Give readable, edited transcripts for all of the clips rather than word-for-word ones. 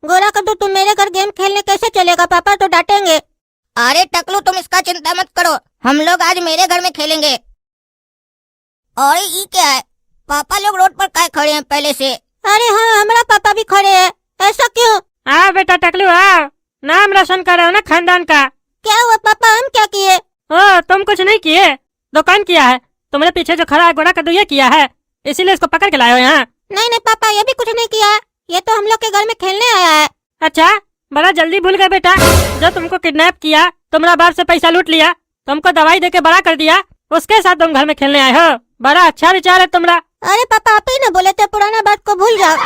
गोरा कद्दू तुम मेरे घर गेम खेलने कैसे चलेगा? पापा तो डांटेंगे। अरे टकलू तुम इसका चिंता मत करो, हम लोग आज मेरे घर में खेलेंगे। और ये क्या है? पापा लोग रोड पर काय खड़े हैं पहले से? अरे हाँ, हमारा पापा भी खड़े हैं। ऐसा क्यों? हाँ बेटा टकलू, हाँ नाम रोशन कर रहे हो ना खानदान का। क्या हुआ पापा, हम क्या किए? तुम कुछ नहीं किए, दुकान किया है। तुम्हारे पीछे जो खड़ा है गोरा कद्दू ये किया है, इसीलिए इसको पकड़ के लाए हो यहाँ। नहीं नहीं पापा, ये भी कुछ नहीं किया है, ये तो हम लोग के घर में खेलने आया है। अच्छा, बड़ा जल्दी भूल गए बेटा। जो तुमको किडनैप किया, तुम्हारा बाप से पैसा लूट लिया, तुमको दवाई देके बड़ा कर दिया, उसके साथ तुम घर में खेलने आए हो। बड़ा अच्छा विचार है तुम्हारा। अरे पापा आप ही न बोले थे पुराना बात को भूल जाओ।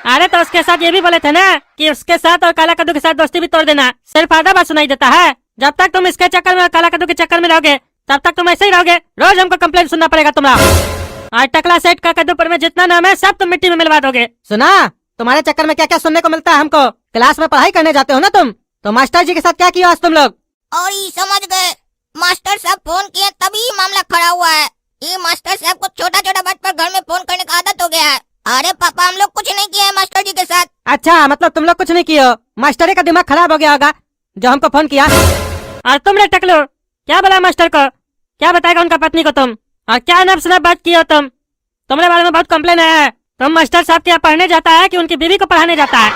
अरे तो उसके साथ ये भी बोले थे ना कि उसके साथ और काला कद्दू के साथ दोस्ती भी तोड़ देना। सिर्फ आधा बात सुनाई देता है। जब तक तुम इसके चक्कर में काला कद्दू के चक्कर में रहोगे तब तक तुम ऐसे ही रहोगे। रोज हमको कंप्लेंट सुनना पड़ेगा तुम्हारा। आज टकला सेठ का कद्दूपुर में जितना नाम है सब तुम मिट्टी में मिलवा दोगे। सुना, तुम्हारे चक्कर में क्या क्या सुनने को मिलता है हमको। क्लास में पढ़ाई करने जाते हो ना तुम, तो मास्टर जी के साथ क्या किया आज तुम लोग? और ये समझ गए, मास्टर साहब फोन किए तभी मामला खड़ा हुआ है। ये मास्टर साहब को छोटा छोटा बात पर घर में फोन करने का आदत हो गया है। अरे पापा हम लोग कुछ नहीं किया है मास्टर जी के साथ। अच्छा, मतलब तुम लोग कुछ नहीं किए हो, मास्टर का दिमाग खराब हो गया होगा जो हमको फोन किया। और तुमने टकलो क्या बोला मास्टर को? क्या बताएगा उनका पत्नी को तुम? और क्या नफ शनफ बात की हो तुम? तुम्हारे बारे में बहुत कंप्लेन आया है। तुम मास्टर साहब के यहाँ पढ़ने जाता है कि उनकी बीवी को पढ़ाने जाता है?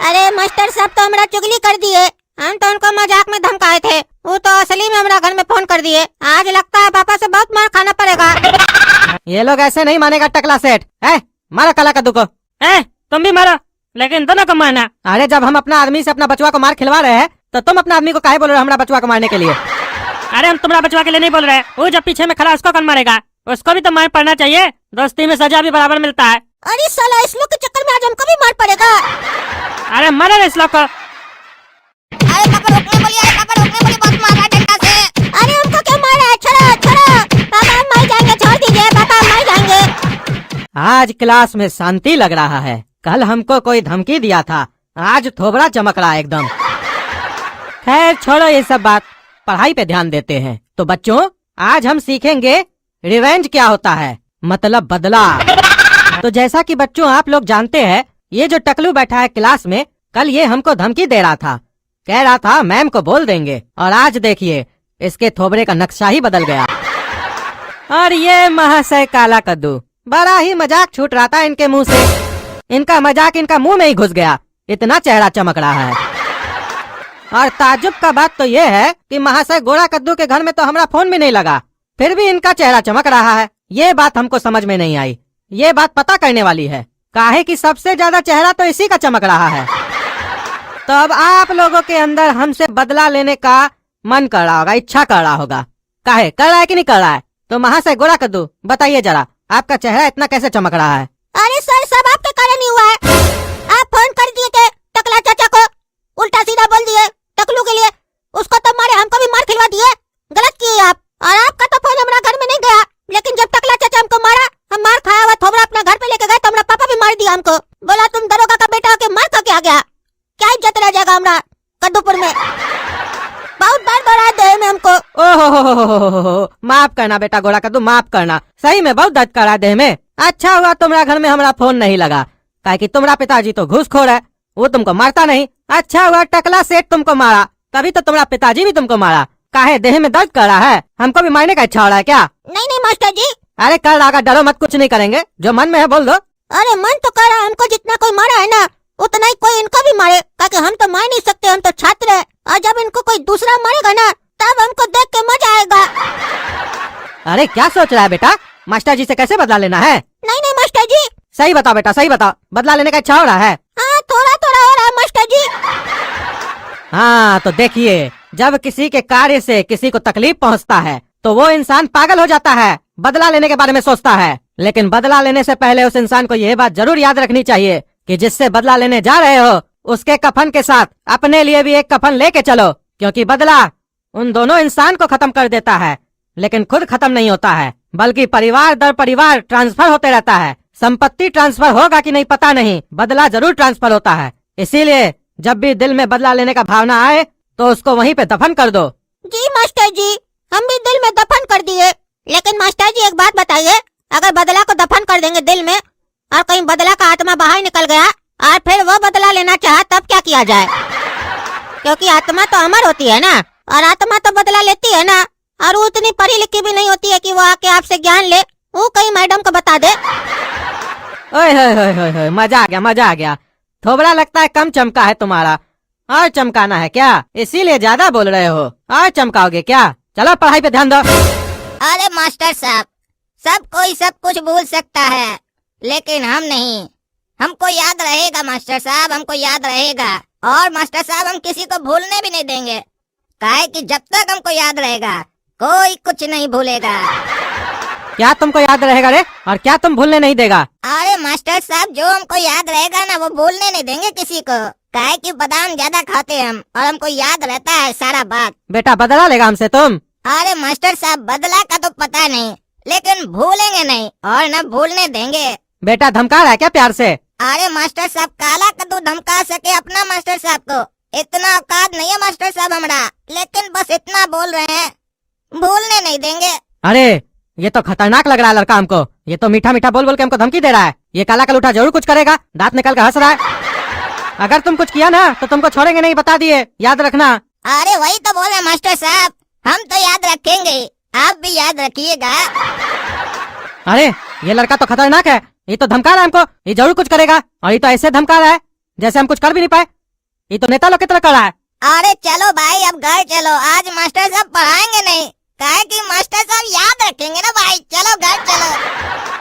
अरे मास्टर साहब तो हमारा चुगली कर दिए, हम तो उनको मजाक में धमकाए थे, वो तो असली में हमारा घर में फोन कर दिए। आज लगता है पापा से बहुत मार खाना पड़ेगा। ये लोग ऐसे नहीं मानेगा टकला सेठ। मारो काला कद्दू को। तुम भी मारो, लेकिन दोनों को मारना। अरे जब हम अपना आदमी से अपना बचवा को मार खिलवा रहे हैं तो तुम अपना आदमी को काहे बोल रहे हो हमारा बचवा को मारने के लिए? अरे हम तुम्हारा बचवा के लिए नहीं बोल रहे, वो जब पीछे में खड़ा उसको कौन मारेगा? उसको भी तो मार पड़ना चाहिए, दोस्ती में सजा भी बराबर मिलता है। अरे साला इस लोग के चक्कर में आज हमको भी मार पड़ेगा। अरे मारो ना इस लोग को। अरे पापा रोकने बोलिए, अरे पापा रोकने बोलिए, बहुत मार रहा है डंडा से। अरे हमको क्या मार रहा है? छोड़ो छोड़ो पापा, हम मर जाएंगे, छोड़ दीजिए पापा, हम मर जाएंगे। आज क्लास में शांति लग रहा है। कल हमको कोई धमकी दिया था, आज थोबड़ा चमक रहा है एकदम। खैर छोड़ो ये सब बात, पढ़ाई पे ध्यान देते हैं। तो बच्चों आज हम सीखेंगे रिवेंज क्या होता है, मतलब बदला। तो जैसा कि बच्चों आप लोग जानते हैं, ये जो टकलू बैठा है क्लास में, कल ये हमको धमकी दे रहा था, कह रहा था मैम को बोल देंगे, और आज देखिए इसके थोबड़े का नक्शा ही बदल गया। और ये महाशय काला कद्दू, बड़ा ही मजाक छूट रहा था इनके मुंह से, इनका मजाक इनका मुंह में ही घुस गया, इतना चेहरा चमक रहा है। और ताज्जुब का बात तो ये है कि महाशय गोरा कद्दू के घर में तो हमारा फोन भी नहीं लगा, फिर भी इनका चेहरा चमक रहा है। ये बात हमको समझ में नहीं आई, ये बात पता करने वाली है, काहे कि सबसे ज्यादा चेहरा तो इसी का चमक रहा है। तो अब आप लोगों के अंदर हमसे बदला लेने का मन कर रहा होगा, इच्छा कर रहा होगा, काहे कर रहा है कि नहीं कर रहा है? तो महाशय गोरा कद्दू बताइए जरा, आपका चेहरा इतना कैसे चमक रहा है? अरे सर सब आपके कारण ही हुआ है। आप फोन कर दिए थे टकला चाचा को, उल्टा सीधा बोल दिए टकलू के लिए, उसको तो मारे, हमको भी मार खिलवा दिए। गलत किए आप। और आपका तो फोन हमारा घर में नहीं गया, लेकिन जब टकला चाचा हमको मारा, हम मार खाया हुआ थोबड़ा अपना घर पे लेके गए तो हमारा पापा भी मार दिया हमको। बोला तुम दरोगा का बेटा होके मार खा के आ गया, क्या इज्जत रह जाएगा हमारा कद्दूपुर में। बहुत दर्द हो रहा है देह में हमको। ओहो, माफ करना बेटा गोरा कद्दू, माफ करना, सही में बहुत दर्द कर रहा है देह में। अच्छा हुआ तुम्हारा घर में हमारा फोन नहीं लगा, काहे कि तुम्हारा पिताजी तो घूसखोर है, वो तुमको मारता नहीं। अच्छा हुआ टकला सेठ तुमको मारा, तभी तो तुम्हारा पिताजी भी तुमको मारा। काहे देह में दर्द कर रहा है? हमको भी मारने का इच्छा हो रहा है क्या? नहीं नहीं मास्टर जी। अरे कर रहा, डरो मत, कुछ नहीं करेंगे, जो मन में है बोल दो। अरे मन तो कर रहा है, हमको जितना कोई मारा है ना उतना ही कोई इनको भी मारे, ताकि हम तो मार नहीं सकते, हम तो छात्र है, और जब इनको कोई दूसरा मारेगा ना तब हमको देख के मजा आएगा। अरे क्या सोच रहा है बेटा, मास्टर जी से कैसे बदला लेना है? नहीं मास्टर जी। सही बताओ बेटा, सही बताओ, बदला लेने का इच्छा हो रहा है? हाँ थोड़ा थोड़ा हो रहा है मास्टर जी। हाँ तो देखिए, जब किसी के कार्य से किसी को तकलीफ पहुंचता है तो वो इंसान पागल हो जाता है, बदला लेने के बारे में सोचता है। लेकिन बदला लेने से पहले उस इंसान को यह बात जरूर याद रखनी चाहिए कि जिससे बदला लेने जा रहे हो उसके कफन के साथ अपने लिए भी एक कफन लेके चलो, क्योंकि बदला उन दोनों इंसान को खत्म कर देता है, लेकिन खुद खत्म नहीं होता है, बल्कि परिवार दर परिवार ट्रांसफर होते रहता है। संपत्ति ट्रांसफर होगा कि नहीं पता नहीं, बदला जरूर ट्रांसफर होता है। इसीलिए जब भी दिल में बदला लेने का भावना आए तो उसको वहीं पे दफन कर दो। जी मास्टर जी, हम भी दिल में दफन कर दिए, लेकिन मास्टर जी एक बात बताइए, अगर बदला को दफन कर देंगे दिल में और कहीं बदला का आत्मा बाहर निकल गया और फिर वो बदला लेना चाहा तब क्या किया जाए? क्योंकि आत्मा तो अमर होती है ना, और आत्मा तो बदला लेती है ना, और वो इतनी पढ़ी लिखी भी नहीं होती है कि वो आके आपसे ज्ञान ले, वो कहीं मैडम को बता दे। ओए होए, मजा आ गया। थोबड़ा लगता है कम चमका है तुम्हारा, और चमकाना है क्या? इसीलिए ज्यादा बोल रहे हो, और चमकाओगे क्या? चलो पढ़ाई पे ध्यान दो। अरे मास्टर साहब, सब कोई सब कुछ भूल सकता है, लेकिन हम नहीं। हमको याद रहेगा मास्टर साहब, हमको याद रहेगा। और मास्टर साहब, हम किसी को भूलने भी नहीं देंगे, काहे कि जब तक हमको याद रहेगा कोई कुछ नहीं भूलेगा। क्या तुमको याद रहेगा रे? और क्या तुम भूलने नहीं देगा? अरे मास्टर साहब, जो हमको याद रहेगा ना वो भूलने नहीं देंगे किसी को, काहे कि बादाम ज्यादा खाते हम, और हमको याद रहता है सारा बात। बेटा बदला लेगा हमसे तुम? अरे मास्टर साहब, बदला का तो पता नहीं, लेकिन भूलेंगे नहीं और न भूलने देंगे। बेटा धमका रहा है क्या प्यार से? अरे मास्टर साहब, काला कद्दू धमका सके अपना मास्टर साहब को, इतना औकात नहीं है मास्टर साहब हमारा, लेकिन बस इतना बोल रहे हैं, भूलने नहीं देंगे। अरे ये तो खतरनाक लग रहा है लड़का हमको। ये तो मीठा मीठा बोल बोल के हमको धमकी दे रहा है। ये काला कलूठा जरूर कुछ करेगा, दांत निकल कर हंस रहा है। अगर तुम कुछ किया ना तो तुमको छोड़ेंगे नहीं, बता दिए, याद रखना। अरे वही तो बोल रहे मास्टर साहब, हम तो याद रखेंगे, आप भी याद रखिएगा। अरे ये लड़का तो खतरनाक है, ये तो धमका रहा है हमको, ये जरूर कुछ करेगा। और ये तो ऐसे धमका रहा है जैसे हम कुछ कर भी नहीं पाए। ये तो नेता लोग की तरह कर रहा है। अरे चलो भाई, अब घर चलो, आज मास्टर साहब पढ़ाएंगे नहीं, काहे कि मास्टर साहब याद रखेंगे ना भाई। चलो घर चलो।